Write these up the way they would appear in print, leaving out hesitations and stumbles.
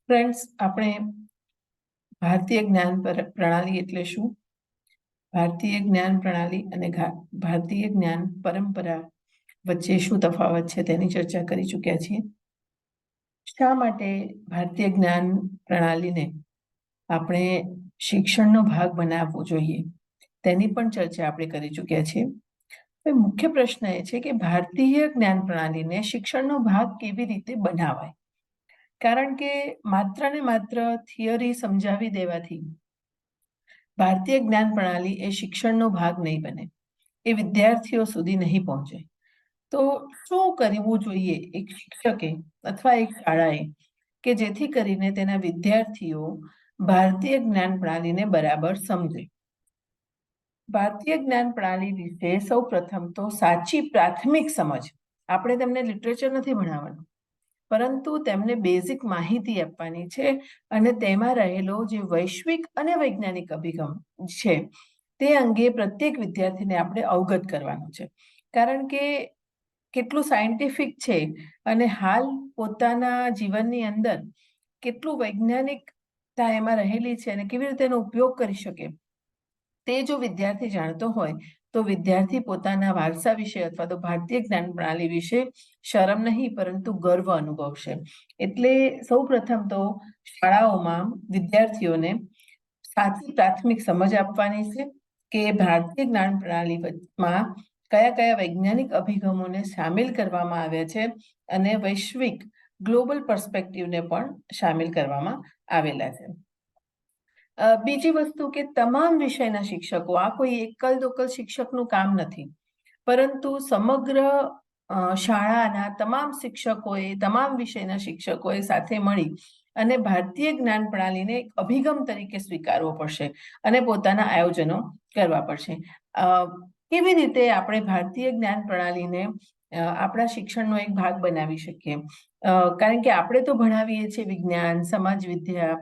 Friends, આપણે ભારતીય જ્ઞાન પ્રણાલી એટલે શું? ભારતીય જ્ઞાન પ્રણાલી અને ભારતીય જ્ઞાન પરંપરા વચ્ચે શું તફાવત છે તેની ચર્ચા કરી ચૂક્યા છીએ. શા માટે ભારતીય જ્ઞાન પ્રણાલીને આપણે શિક્ષણનો ભાગ બનાવવો જોઈએ તેની પણ ચર્ચા આપણે કરી ચૂક્યા છીએ. હવે મુખ્ય પ્રશ્ન એ છે કે ભારતીય જ્ઞાન પ્રણાલીને શિક્ષણનો ભાગ કેવી રીતે બનાવાય? કારણ કે માત્ર ને માત્ર થિયરી સમજાવી દેવાથી ભારતીય જ્ઞાન પ્રણાલી એ શિક્ષણનો ભાગ નહીં બને, એ વિદ્યાર્થીઓ સુધી નહીં પહોંચે. તો શું કરવું જોઈએ એક શિક્ષકે અથવા એક શાળાએ કે જેથી કરીને તેના વિદ્યાર્થીઓ ભારતીય જ્ઞાન પ્રણાલીને બરાબર સમજે? ભારતીય જ્ઞાન પ્રણાલી વિશે સૌ પ્રથમ તો સાચી પ્રાથમિક સમજ, આપણે તેમને લિટરેચર નથી ભણાવવાનું, પરંતુ તેમને બેઝિક માહિતી આપવાની છે અને તેમાં રહેલો જે વૈશ્વિક અને વૈજ્ઞાનિક અભિગમ છે તે અંગે પ્રત્યેક વિદ્યાર્થીને આપણે અવગત કરવાનું છે. કારણ કે કેટલું સાયન્ટિફિક છે અને હાલ પોતાના જીવનની અંદર કેટલું વૈજ્ઞાનિકતા એમાં રહેલી છે અને કેવી રીતે એનો ઉપયોગ કરી શકે તે જો વિદ્યાર્થી જાણતો હોય તો વિદ્યાર્થી પોતાના વારસા વિશે અથવા તો ભારતીય જ્ઞાન પ્રણાલી વિશે શરમ નહીં પરંતુ ગર્વ અનુભવશે. એટલે સૌ પ્રથમ તો શાળાઓમાં વિદ્યાર્થીઓને સાચી પ્રાથમિક સમજ આપવાની છે કે ભારતીય જ્ઞાન પ્રણાલીમાં કયા કયા વૈજ્ઞાનિક અભિગમોને સામેલ કરવામાં આવ્યા છે અને વૈશ્વિક ગ્લોબલ પર્સ્પેક્ટિવને પણ સામેલ કરવામાં આવેલા છે. બીજી વસ્તુ કે તમામ વિષયના શિક્ષકો, આ કોઈ એકલ દોકલ શિક્ષકનું કામ નથી, પરંતુ સમગ્ર શાળાના તમામ શિક્ષકોએ, તમામ વિષયના શિક્ષકોએ સાથે મળી અને ભારતીય જ્ઞાન પ્રણાલીને એક અભિગમ તરીકે સ્વીકારવો પડશે અને પોતાના આયોજનો કરવા પડશે. કેવી રીતે આપણે ભારતીય જ્ઞાન પ્રણાલીને આપણા શિક્ષણનો એક ભાગ બનાવી શકીએ? કારણ કે આપણે તો ભણાવીએ છીએ વિજ્ઞાન, સમાજ વિદ્યા,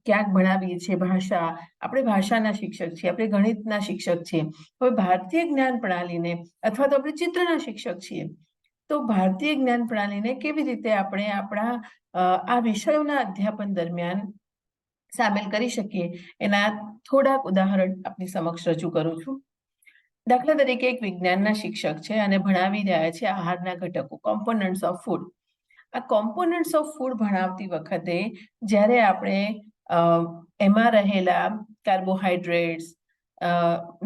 ક્યાંક ભણાવીએ છીએ ભાષા, આપણે ભાષાના શિક્ષક છીએ, આપણે ગણિતના શિક્ષક છીએ. હવે ભારતીય જ્ઞાન પ્રણાલીને અથવા તો આપણે ચિત્રના શિક્ષક છીએ, તો ભારતીય જ્ઞાન પ્રણાલીને કેવી રીતે આપણે આપણા આ વિષયોના અધ્યાપન દરમિયાન સામેલ કરી શકીએ એના થોડાક ઉદાહરણ આપની સમક્ષ રજૂ કરું છું. દાખલા તરીકે એક વિજ્ઞાનના શિક્ષક છે અને ભણાવી રહ્યા છે આહારના ઘટકો, કોમ્પોનન્ટ્સ ઓફ ફૂડ. આ કોમ્પોનન્ટ્સ ઓફ ફૂડ ભણાવતી વખતે જ્યારે આપણે એમાં રહેલા કાર્બોહાઈડ્રેટ્સ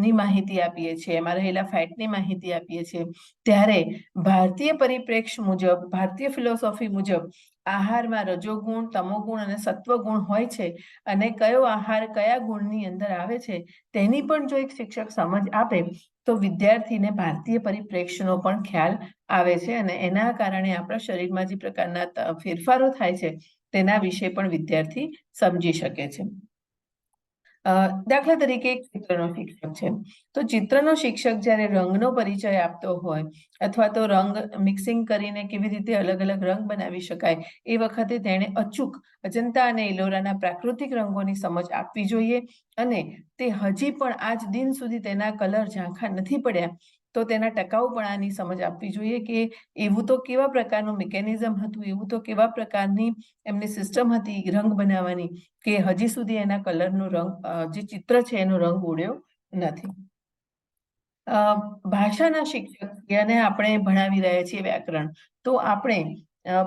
ની માહિતી આપીએ છીએ, એમાં રહેલા ફેટની માહિતી આપીએ છીએ, ત્યારે ભારતીય પરિપ્રેક્ષ્ય મુજબ, ભારતીય ફિલોસોફી મુજબ આહારમાં રજોગુણ, તમોગુણ અને સત્વગુણ હોય છે અને કયો આહાર કયા ગુણની અંદર આવે છે તેની પણ જો એક શિક્ષક સમજ આપે તો વિદ્યાર્થીને ભારતીય પરિપ્રેક્ષ્યનો પણ ખ્યાલ આવે છે અને એના કારણે આપણા શરીરમાં જે પ્રકારના ફેરફારો થાય છે તેના વિશે પણ વિદ્યાર્થી સમજી શકે છે. દાખલા તરીકે એક ચિત્રનો શિક્ષક છે, તો ચિત્રનો શિક્ષક જ્યારે રંગનો પરિચય આપતો હોય અથવા તો રંગ મિક્સિંગ કરીને કેવી રીતે અલગ અલગ રંગ બનાવી શકાય એ વખતે તેણે અચૂક અજંતા અને એલોરાના પ્રાકૃતિક રંગોની સમજ આપવી જોઈએ અને તે હજી પણ આજ દિન સુધી તેના કલર ઝાંખા નથી પડ્યા તો તેના ટકાઉપણાની સમજ આપવી જોઈએ કે એવું તો કેવા પ્રકારનું મિકેનિઝમ હતું, એવું તો કેવા પ્રકારની એમની સિસ્ટમ હતી રંગ બનાવવાની કે હજી સુધી એના કલરનો રંગ, જે ચિત્ર છે એનો રંગ ઉડ્યો નથી. ભાષાના શિક્ષક અને આપણે ભણાવી રહ્યા છીએ વ્યાકરણ, તો આપણે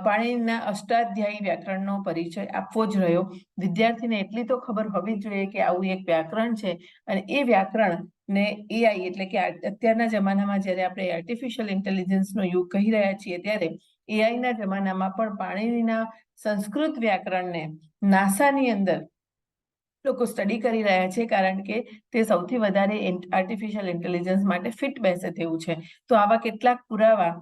પાણીના અષ્ટાધ્યાયી વ્યાકરણનો પરિચય આપવો જ રહ્યો. વિદ્યાર્થીને એટલી તો ખબર હોવી જોઈએ કે આવું એક વ્યાકરણ છે અને એ વ્યાકરણ ને એઆઈ એટલે કે અત્યારના જમાનામાં જ્યારે આપણે આર્ટિફિશિયલ ઇન્ટેલિજન્સનો યુગ કહી રહ્યા છીએ ત્યારે એઆઈના જમાનામાં પણ પાણીના સંસ્કૃત વ્યાકરણને નાસાની અંદર લોકો સ્ટડી કરી રહ્યા છે કારણ કે તે સૌથી વધારે આર્ટિફિશિયલ ઇન્ટેલિજન્સ માટે ફિટ બેસે તેવું છે. તો આવા કેટલાક પુરાવા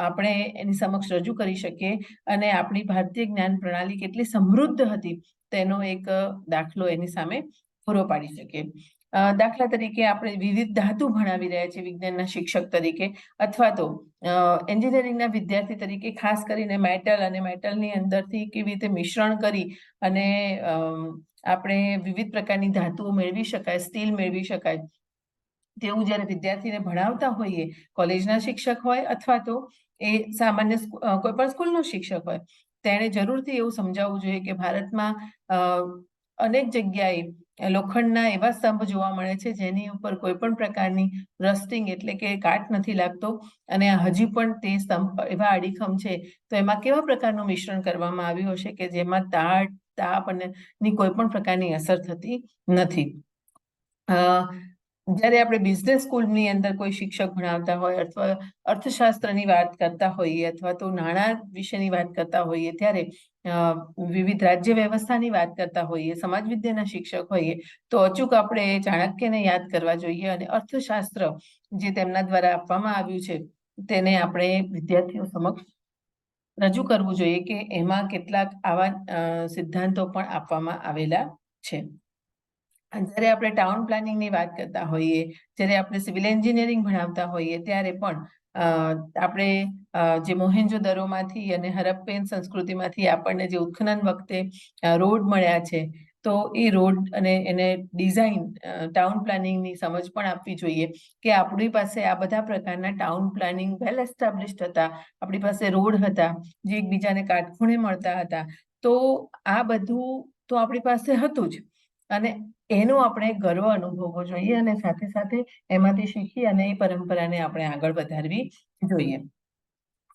આપણે એની સમક્ષ રજૂ કરી શકીએ અને આપણી ભારતીય જ્ઞાન પ્રણાલી કેટલી સમૃદ્ધ હતી તેનો એક દાખલો એની સામે પૂરો પાડી શકીએ. દાખલા તરીકે આપણે વિવિધ ધાતુ ભણાવી રહ્યા છીએ વિજ્ઞાનના શિક્ષક તરીકે અથવા તો એન્જિનિયરિંગના વિદ્યાર્થી તરીકે ખાસ કરીને મેટલ અને મેટલની અંદરથી કેવી રીતે મિશ્રણ કરી અને આપણે વિવિધ પ્રકારની ધાતુઓ મેળવી શકાય, સ્ટીલ મેળવી શકાય, તેવું જ્યારે વિદ્યાર્થીને ભણાવતા હોઈએ, કોલેજના શિક્ષક હોય અથવા તો એ સામાન્ય કોઈ પણ સ્કૂલનો શિક્ષક હોય, તેણે જરૂરથી એવું સમજાવવું જોઈએ કે ભારતમાં અનેક જગ્યાએ લોખંડના એવા સ્તંભ જોવા મળે છે જેની ઉપર કોઈ પણ પ્રકારની રસ્ટિંગ એટલે કે કાટ નથી લાગતો, અને હજી પણ તે સ્તંભ એવા અડીખમ છે. તો એમાં કેવા પ્રકારનું મિશ્રણ કરવામાં આવ્યું હશે કે જેમાં તાપ અને ની કોઈ પણ પ્રકારની અસર થતી નથી. જ્યારે આપણે બિઝનેસ સ્કૂલની અંદર કોઈ શિક્ષક ભણાવતા હોય અથવા અર્થશાસ્ત્રની વાત કરતા હોઈએ અથવા તો નાણાં વિશેની વાત કરતા હોઈએ, ત્યારે વિવિધ રાજ્ય વ્યવસ્થાની વાત કરતા હોઈએ, સમાજ વિદ્યાના શિક્ષક હોઈએ, તો અચૂક આપણે ચાણક્યને યાદ કરવા જોઈએ અને અર્થશાસ્ત્ર જે તેમના દ્વારા આપવામાં આવ્યું છે તેને આપણે વિદ્યાર્થીઓ સમક્ષ રજૂ કરવું જોઈએ કે એમાં કેટલાક આવા સિદ્ધાંતો પણ આપવામાં આવેલા છે. જ્યારે આપણે ટાઉન પ્લાનિંગની વાત કરતા હોઈએ, જ્યારે આપણે સિવિલ એન્જિનિયરિંગ ભણાવતા હોઈએ, ત્યારે પણ આપણે જે મોહેન્જો-દરોમાંથી અને હરપ્પેન સંસ્કૃતિમાંથી આપણને જે ઉત્ખનન વખતે રોડ મળ્યા છે, તો એ રોડ અને એને ડિઝાઇન ટાઉન પ્લાનિંગની સમજ પણ આપવી જોઈએ કે આપણી પાસે આ બધા પ્રકારના ટાઉન પ્લાનિંગ વેલ એસ્ટાબ્લિશ્ડ હતા, આપણી પાસે રોડ હતા જે એકબીજાને કાટખૂણે મળતા હતા. તો આ બધું તો આપણી પાસે હતું જ, અને એનો આપણે ગર્વ અનુભવવો જોઈએ અને સાથે સાથે એમાંથી શીખી અને એ પરંપરાને આપણે આગળ વધારવી જોઈએ.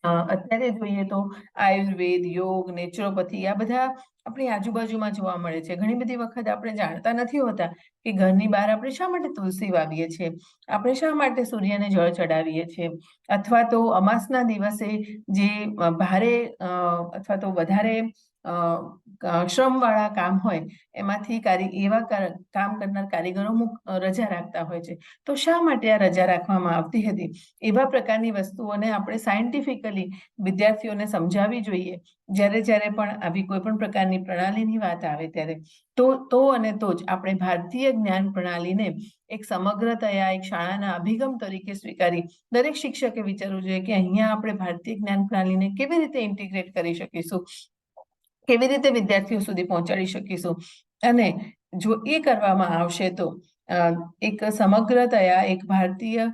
અત્યારે જોઈએ તો આયુર્વેદ, યોગ, નેચરોપેથી આ બધા આપણી આજુબાજુમાં જોવા મળે છે. ઘણી બધી વખત આપણે જાણતા નથી હોતા કે ઘરની બહાર આપણે શા માટે તુલસી વાવીએ છીએ, આપણે શા માટે સૂર્યને જળ ચડાવીએ છીએ, અથવા તો અમાસના દિવસે જે ભારે અથવા તો વધારે શ્રમવાળા કામ હોય એમાંથી એવા કામ કરનાર કારીગરો રજા રાખતા હોય છે. તો શા માટે આ રજા રાખવામાં આવતી હતી? એવા પ્રકારની વસ્તુઓને આપણે સાયન્ટિફિકલી વિદ્યાર્થીઓને સમજાવવી જોઈએ. જ્યારે પણ આવી કોઈ પણ પ્રકારની પ્રણાલીની વાત આવે ત્યારે તો અને તો જ આપણે ભારતીય જ્ઞાન પ્રણાલીને એક સમગ્રતયા એક શાળાના અભિગમ તરીકે સ્વીકારી દરેક શિક્ષકે વિચારવું જોઈએ કે અહીંયા આપણે ભારતીય જ્ઞાન પ્રણાલીને કેવી રીતે ઇન્ટિગ્રેટ કરી શકીશું, કેવી રીતે વિદ્યાર્થીઓ સુધી પહોંચાડી શકીશું. અને જો એ કરવામાં આવશે તો એક સમગ્રતયા એક ભારતીય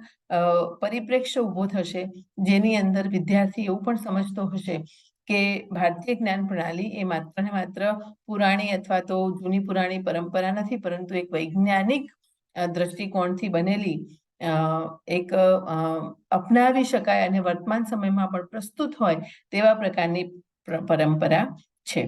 પરિપ્રેક્ષ્ય ઊભો થશે, જેની અંદર વિદ્યાર્થી એવું પણ સમજતો હશે કે ભારતીય જ્ઞાન પ્રણાલી એ માત્ર ને માત્ર પુરાણી અથવા તો જૂની પુરાણી પરંપરા નથી, પરંતુ એક વૈજ્ઞાનિક દ્રષ્ટિકોણથી બનેલી એક અપનાવી શકાય અને વર્તમાન સમયમાં પણ પ્રસ્તુત હોય તેવા પ્રકારની પરંપરા છે.